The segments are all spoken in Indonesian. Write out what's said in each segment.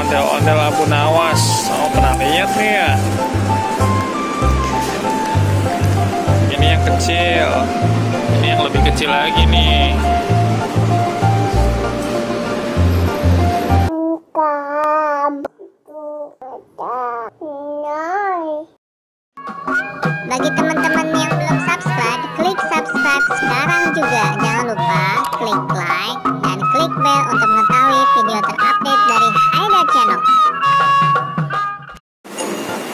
ondel-ondel Abu Nawas. Oh, pernah lihat nih ya. Ini yang kecil. Ini yang lebih kecil lagi nih. Bagi teman-teman yang belum subscribe, klik subscribe sekarang juga. Jangan lupa klik like dan klik bell untuk mengetahui video terupdate dari Haidar Channel.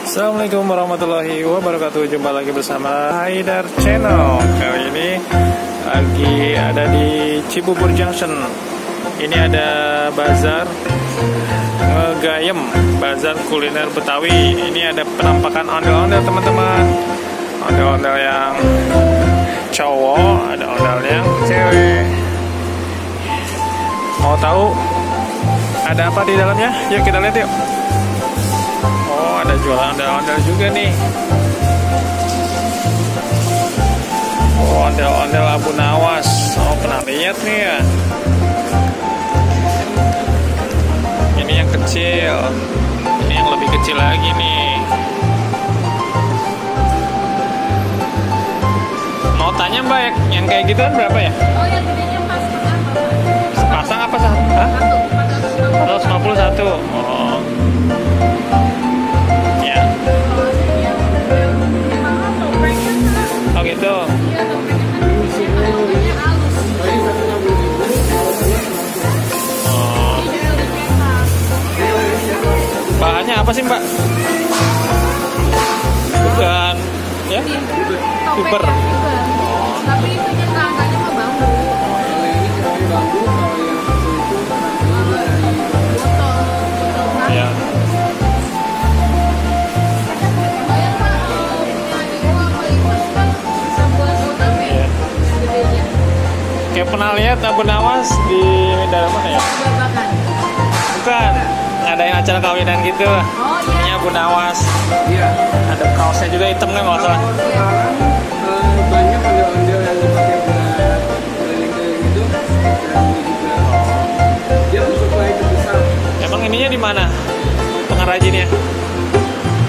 Assalamualaikum warahmatullahi wabarakatuh. Jumpa lagi bersama Haidar Channel. Kali ini lagi ada di Cibubur Junction. Ini ada bazar Ngegayem, bazar kuliner Betawi. Ini ada penampakan ondel-ondel teman-teman. Ondel-ondel yang cowok, ada ondel yang cewek. Mau tahu ada apa di dalamnya? Yuk kita lihat yuk. Oh, ada jualan ondel-ondel juga nih. Oh, ondel-ondel Abu Nawas. Oh, pernah lihat nih ya. Ini yang kecil. Ini yang lebih kecil lagi nih. Mau tanya Mbak, yang kayak gitu kan berapa ya? Oh, yang gedenya Sepasang apa sah? Hah? 451. Oh. Ya. Oh gitu. Oh. Bahannya apa sih Mbak? Bukan, ya? Fiber. Tapi itu kerangkanya mah bambu. Ya. Kayak pernah lihat Abu Nawas di daerah mana ya? Bukan, ada yang acara kawinan gitu. Oh Ini iya. Abu Nawas. Iya. Ada kaosnya juga hitam kan nggak salah. Sekarang banyak ondel-ondel yang dipakai buat keliling-keliling itu dan juga dia supply terbesar. Emang ininya di mana? Pengrajinnya?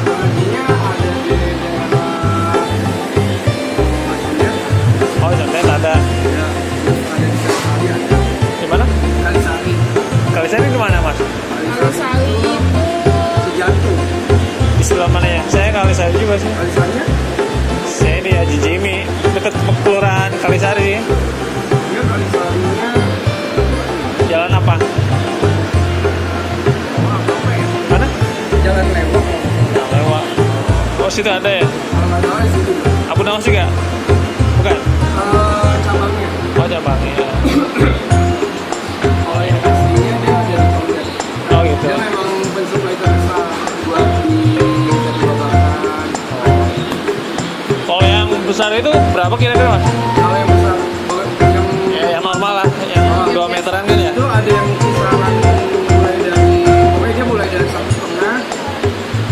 Pengrajinnya ada di daerah Masjid. Oh, contohnya ada. Ya, ada di Kalisari ada. Di mana? Kalisari. Kalisari di mana Mas? Kalau sali itu Sejantung. Di sebelah mana ya? Saya Kalisari juga sih. Kalisarinya? Saya di Haji Jimmy, dekat kelurahan Kalisari. Dia Kalisarinya Jalan apa? apa ya? Mana? Jalan Lewak. Jalan Lewak. Oh, situ ada ya? Kalau nggak salah di situ. Abu Nawas juga? Bukan? Cabangnya. Oh, cabangnya. Kalau yang aslinya dia ada di Kondet. Oh, gitu. Dia memang pensuplai terbesar buat di Babakan. Kalau yang besar itu berapa kira-kira Mas? Kalau yang besar, yang Ya, yang normal lah, yang 2 meteran kan ya? itu ada yang kisaran mulai dari, pokoknya dia mulai dari 1,5,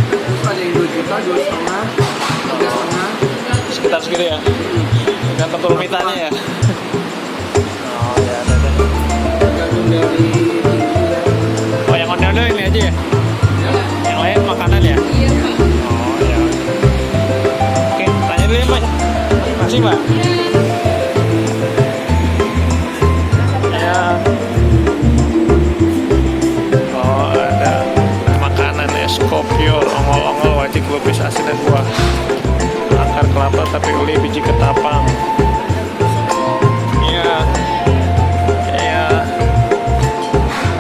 terus ada yang 2 juta, 2,5, 3,5. Sekitar segitu ya? Dengan kerumitannya ya? Oh, ya ada. Tergantung dari tingginya. Oh, yang ondel-ondel ini aja ya? Yang lain makanan ya? iya. Oh, ya. Oke, tanya dulu ya Mbak. Makasih Mbak. Ya. Oh, ada makanan es kopior, ongol-ongol, wajik lupis asin dan buah. Akar kelapa tapi uli biji ketapang. Iya. Iya.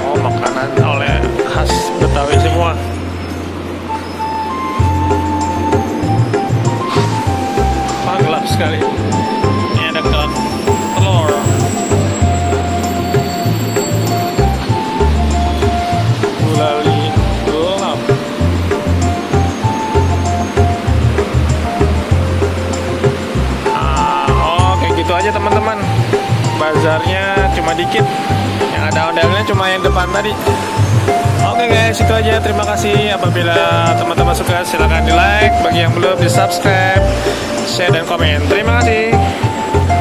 Oh, makanan oleh khas Betawi semua. Wah, gelap sekali. Ini ada kerak telur. Gulali gelap. Oh, kayak gitu aja teman-teman. Bazarnya cuma dikit. Yang ada ondel-ondelnya cuma yang depan tadi. Oke guys, itu aja. Terima kasih. Apabila teman-teman suka, silahkan di like. Bagi yang belum, di subscribe, share, dan komen. Terima kasih.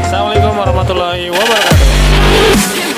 Assalamualaikum warahmatullahi wabarakatuh.